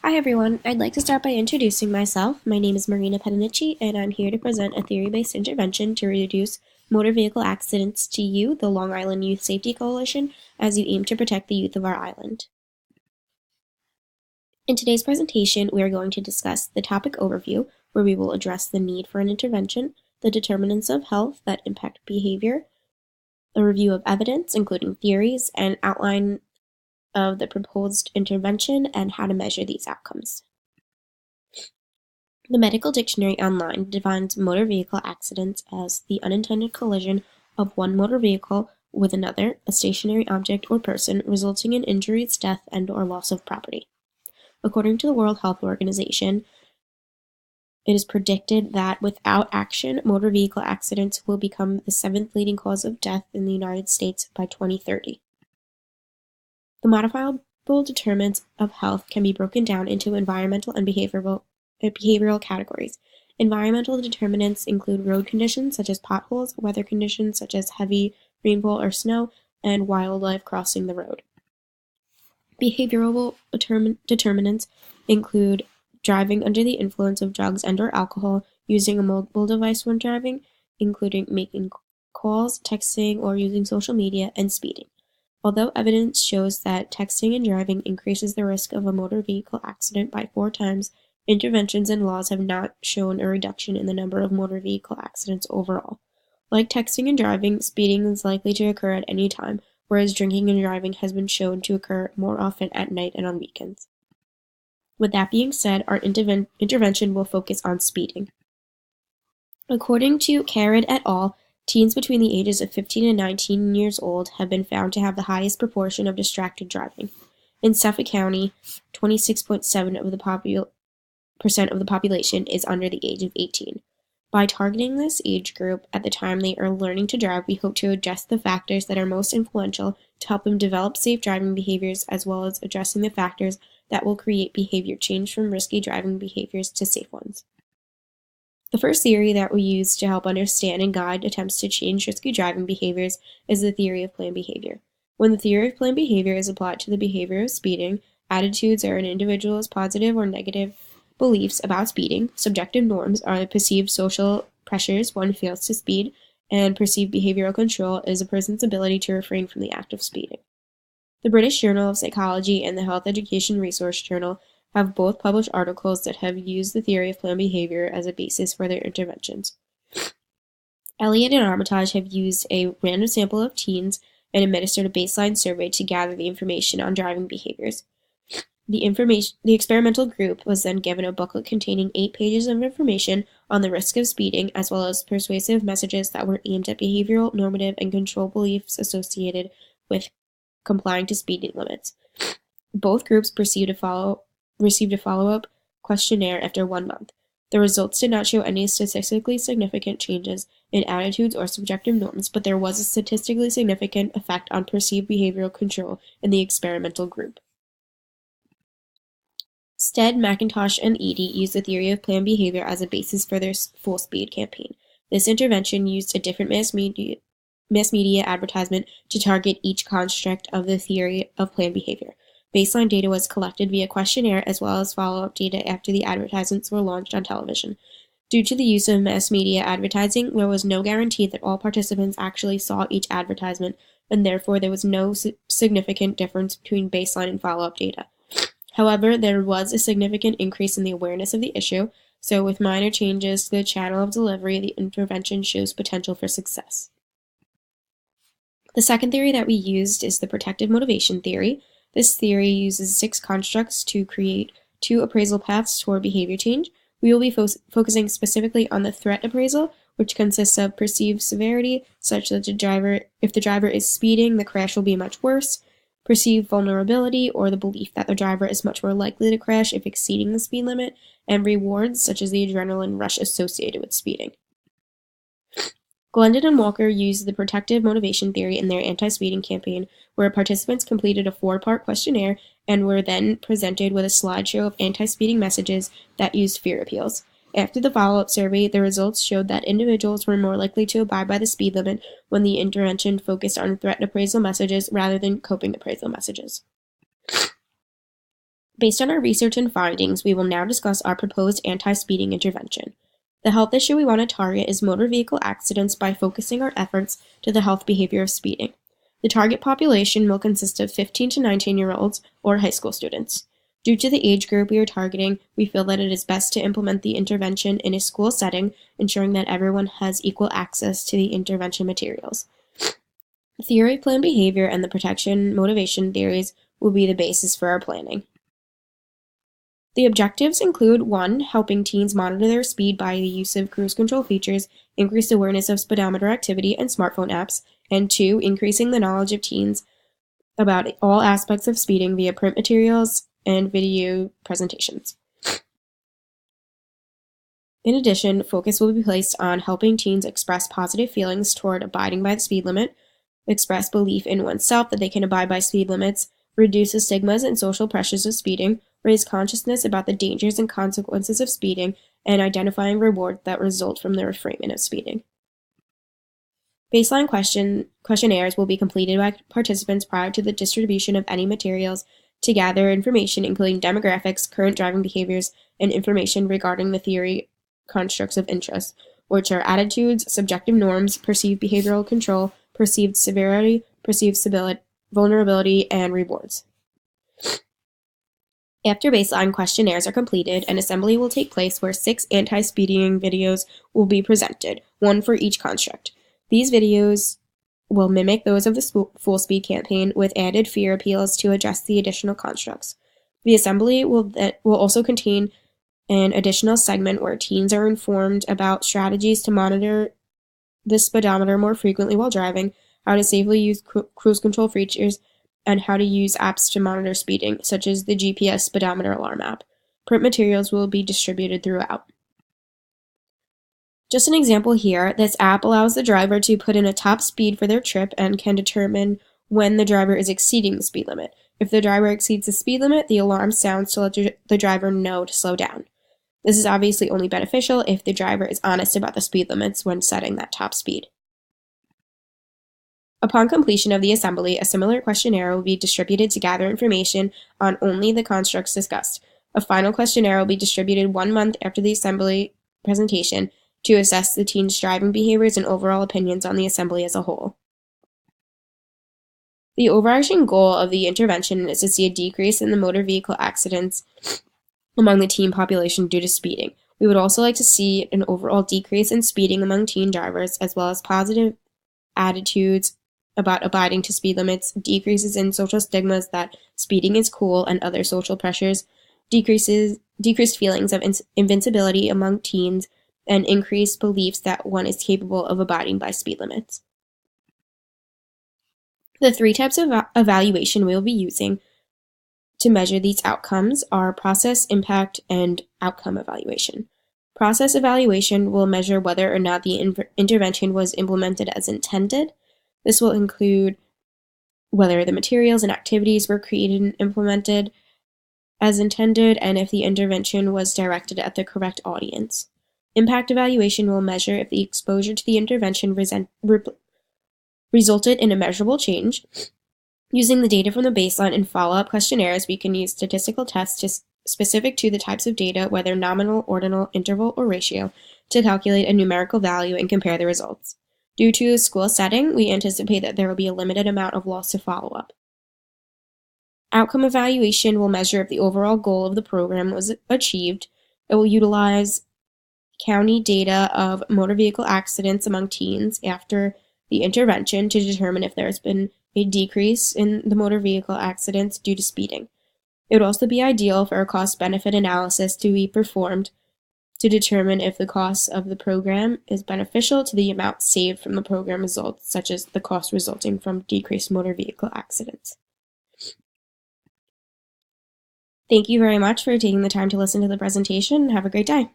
Hi everyone, I'd like to start by introducing myself. My name is Marina Pedanici, and I'm here to present a theory-based intervention to reduce motor vehicle accidents to you, the Long Island Youth Safety Coalition, as you aim to protect the youth of our island. In today's presentation, we are going to discuss the topic overview, where we will address the need for an intervention, the determinants of health that impact behavior, a review of evidence, including theories, and outline of the proposed intervention and how to measure these outcomes. The Medical Dictionary Online defines motor vehicle accidents as the unintended collision of one motor vehicle with another, a stationary object or person, resulting in injuries, death, and/or loss of property. According to the World Health Organization, it is predicted that without action, motor vehicle accidents will become the 7th leading cause of death in the United States by 2030. The modifiable determinants of health can be broken down into environmental and behavioral categories. Environmental determinants include road conditions such as potholes, weather conditions such as heavy rainfall or snow, and wildlife crossing the road. Behavioral determinants include driving under the influence of drugs and/or alcohol, using a mobile device when driving, including making calls, texting, or using social media, and speeding. Although evidence shows that texting and driving increases the risk of a motor vehicle accident by 4 times, interventions and laws have not shown a reduction in the number of motor vehicle accidents overall. Like texting and driving, speeding is likely to occur at any time, whereas drinking and driving has been shown to occur more often at night and on weekends. With that being said, our intervention will focus on speeding. According to Carrad et al., teens between the ages of 15 and 19 years old have been found to have the highest proportion of distracted driving. In Suffolk County, 26.7% of the population is under the age of 18. By targeting this age group at the time they are learning to drive, we hope to address the factors that are most influential to help them develop safe driving behaviors, as well as addressing the factors that will create behavior change from risky driving behaviors to safe ones. The first theory that we use to help understand and guide attempts to change risky driving behaviors is the theory of planned behavior. When the theory of planned behavior is applied to the behavior of speeding, attitudes are an individual's positive or negative beliefs about speeding, subjective norms are the perceived social pressures one feels to speed, and perceived behavioral control is a person's ability to refrain from the act of speeding. The British Journal of Psychology and the Health Education Resource Journal have both published articles that have used the theory of planned behavior as a basis for their interventions. Elliott and Armitage have used a random sample of teens and administered a baseline survey to gather the information on driving behaviors. The experimental group was then given a booklet containing 8 pages of information on the risk of speeding, as well as persuasive messages that were aimed at behavioral, normative, and control beliefs associated with complying to speeding limits. Both groups received a follow-up questionnaire after 1 month. The results did not show any statistically significant changes in attitudes or subjective norms, but there was a statistically significant effect on perceived behavioral control in the experimental group. Stead, McIntosh, and Eady used the theory of planned behavior as a basis for their full speed campaign. This intervention used a different mass media advertisement to target each construct of the theory of planned behavior. Baseline data was collected via questionnaire as well as follow-up data after the advertisements were launched on television. Due to the use of mass media advertising, there was no guarantee that all participants actually saw each advertisement, and therefore there was no significant difference between baseline and follow-up data. However, there was a significant increase in the awareness of the issue, so with minor changes to the channel of delivery, the intervention shows potential for success. The second theory that we used is the protective motivation theory. This theory uses 6 constructs to create 2 appraisal paths toward behavior change. We will be focusing specifically on the threat appraisal, which consists of perceived severity, such that if the driver is speeding, the crash will be much worse. Perceived vulnerability, or the belief that the driver is much more likely to crash if exceeding the speed limit, and rewards, such as the adrenaline rush associated with speeding. Glendon and Walker used the protective motivation theory in their anti-speeding campaign, where participants completed a 4-part questionnaire and were then presented with a slideshow of anti-speeding messages that used fear appeals. After the follow-up survey, the results showed that individuals were more likely to abide by the speed limit when the intervention focused on threat appraisal messages rather than coping appraisal messages. Based on our research and findings, we will now discuss our proposed anti-speeding intervention. The health issue we want to target is motor vehicle accidents by focusing our efforts to the health behavior of speeding. The target population will consist of 15 to 19-year-olds or high school students. Due to the age group we are targeting, we feel that it is best to implement the intervention in a school setting, ensuring that everyone has equal access to the intervention materials. Theory of planned behavior and the protection motivation theories will be the basis for our planning. The objectives include 1. Helping teens monitor their speed by the use of cruise control features, increased awareness of speedometer activity and smartphone apps, and 2. Increasing the knowledge of teens about all aspects of speeding via print materials and video presentations. In addition, focus will be placed on helping teens express positive feelings toward abiding by the speed limit, express belief in oneself that they can abide by speed limits, reduce the stigmas and social pressures of speeding, raise consciousness about the dangers and consequences of speeding, and identifying rewards that result from the refrainment of speeding. Baseline questionnaires will be completed by participants prior to the distribution of any materials to gather information including demographics, current driving behaviors, and information regarding the theory constructs of interest, which are attitudes, subjective norms, perceived behavioral control, perceived severity, perceived vulnerability, and rewards. After baseline questionnaires are completed, an assembly will take place where 6 anti-speeding videos will be presented, 1 for each construct. These videos will mimic those of the Full Speed campaign with added fear appeals to address the additional constructs. The assembly will also contain an additional segment where teens are informed about strategies to monitor the speedometer more frequently while driving, how to safely use cruise control features, and how to use apps to monitor speeding, such as the GPS speedometer alarm app. Print materials will be distributed throughout. Just an example here, this app allows the driver to put in a top speed for their trip and can determine when the driver is exceeding the speed limit. If the driver exceeds the speed limit, the alarm sounds to let the driver know to slow down. This is obviously only beneficial if the driver is honest about the speed limits when setting that top speed. Upon completion of the assembly, a similar questionnaire will be distributed to gather information on only the constructs discussed. A final questionnaire will be distributed 1 month after the assembly presentation to assess the teens' driving behaviors and overall opinions on the assembly as a whole. The overarching goal of the intervention is to see a decrease in the motor vehicle accidents among the teen population due to speeding. We would also like to see an overall decrease in speeding among teen drivers, as well as positive attitudes about abiding to speed limits, decreases in social stigmas that speeding is cool and other social pressures, decreased feelings of invincibility among teens, and increased beliefs that one is capable of abiding by speed limits. The 3 types of evaluation we will be using to measure these outcomes are process, impact, and outcome evaluation. Process evaluation will measure whether or not the intervention was implemented as intended. This will include whether the materials and activities were created and implemented as intended, and if the intervention was directed at the correct audience. Impact evaluation will measure if the exposure to the intervention resulted in a measurable change. Using the data from the baseline and follow-up questionnaires, we can use statistical tests specific to the types of data, whether nominal, ordinal, interval, or ratio, to calculate a numerical value and compare the results. Due to a school setting, we anticipate that there will be a limited amount of loss to follow-up. Outcome evaluation will measure if the overall goal of the program was achieved. It will utilize county data of motor vehicle accidents among teens after the intervention to determine if there has been a decrease in the motor vehicle accidents due to speeding. It would also be ideal for a cost-benefit analysis to be performed to determine if the cost of the program is beneficial to the amount saved from the program results, such as the cost resulting from decreased motor vehicle accidents. Thank you very much for taking the time to listen to the presentation. Have a great day.